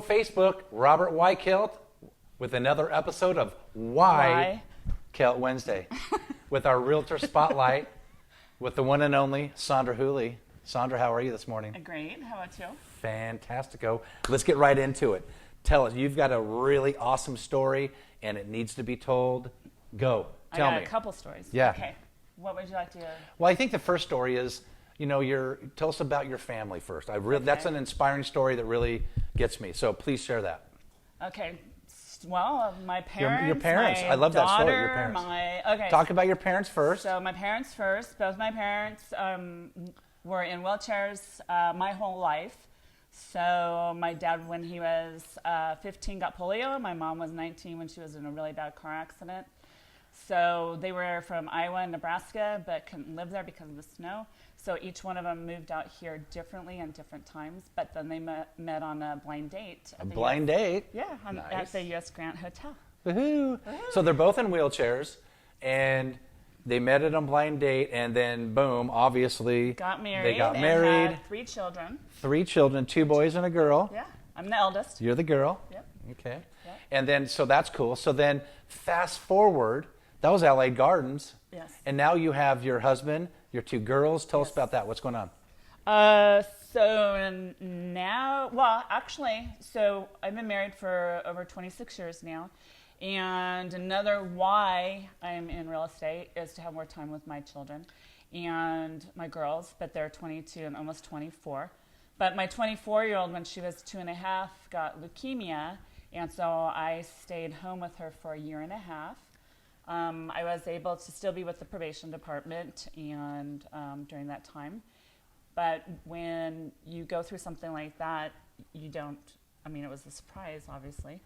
Facebook, Robert Weichelt with another episode of Weichelt Wednesday with our Realtor Spotlight with the one and only Sondra Hooley. Sondra, how are you this morning? Great. How about you? Fantastico. Let's get right into it. Tell us, you've got a really awesome story and it needs to be told. Go. Tell me. I got a couple stories. Yeah. Okay. What would you like to hear? Well, I think the first story is, tell us about your family first. That's an inspiring story that really gets me. So please share that. Okay. Well, my parents. Your parents. My I love that story. Your daughter, parents. Okay. Talk about your parents first. So my parents first. Both my parents were in wheelchairs my whole life. So my dad, when he was 15, got polio. My mom was 19 when she was in a really bad car accident. So they were from Iowa and Nebraska, but couldn't live there because of the snow. So each one of them moved out here differently and different times. But then they met on a blind date. A blind date? Yeah, Nice. at the U.S. Grant Hotel. Woohoo! So they're both in wheelchairs, and they met at a blind date, and then boom, obviously Got married. They got and married. Had 3 children. 3 children, 2 boys and a girl. Yeah, I'm the eldest. You're the girl. Yep. Okay. Yep. And then, so that's cool. So then, fast forward, that was LA Gardens. Yes. And now you have your husband, your 2 girls. Tell us about that. What's going on? So now, well, actually, so I've been married for over 26 years now. And another why I'm in real estate is to have more time with my children and my girls, but they're 22 and almost 24. But my 24-year-old, when she was 2.5, got leukemia, and so I stayed home with her for a year and a half. I was able to still be with the probation department and during that time. But when you go through something like that, it was a surprise, obviously.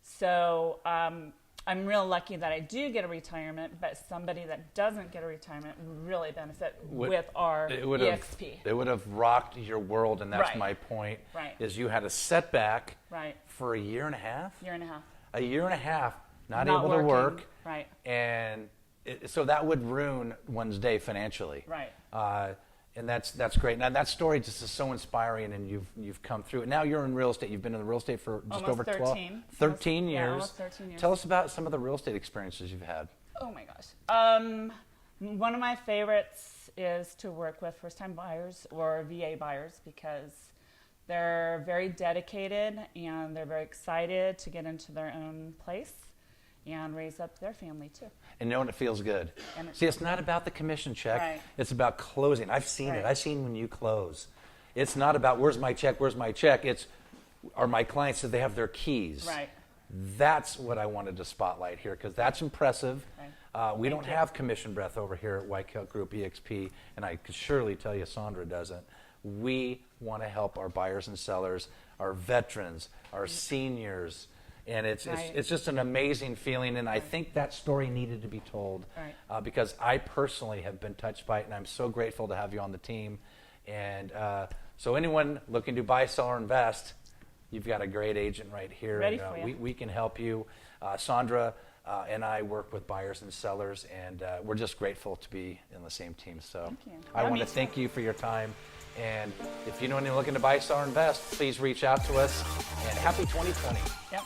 So I'm real lucky that I do get a retirement, but somebody that doesn't get a retirement would really benefit with our EXP. It would have rocked your world, and that's Right. my point, Right. is you had a setback Right. for a year and a half? Year and a half. A year and a half, not Not able working. to work. Right. And so that would ruin one's day financially. Right. And that's great. Now that story just is so inspiring, and you've come through it. Now you're in real estate. You've been in the real estate for just Almost over 13. 13 years. Yeah, almost 13 years. Tell us about some of the real estate experiences you've had. Oh my gosh. One of my favorites is to work with first-time buyers or VA buyers because they're very dedicated and they're very excited to get into their own place and raise up their family too. And knowing it feels good. See, it's not about the commission check. Right. It's about closing. I've seen Right. it. I've seen when you close. It's not about where's my check, where's my check. It's are my clients, do they have their keys? Right. That's what I wanted to spotlight here because that's impressive. Right. We don't have commission breath over here at Weichelt Group EXP, and I could surely tell you Sondra doesn't. We want to help our buyers and sellers, our veterans, our seniors, and it's just an amazing feeling, and I think that story needed to be told because I personally have been touched by it, and I'm so grateful to have you on the team. And so anyone looking to buy, sell, or invest, you've got a great agent right here. Ready and, for you. We can help you. Sondra and I work with buyers and sellers, and we're just grateful to be in the same team. So Thank you. I want to thank you for your time. And if you know anyone looking to buy, sell, or invest, please reach out to us. And happy 2020. Yep.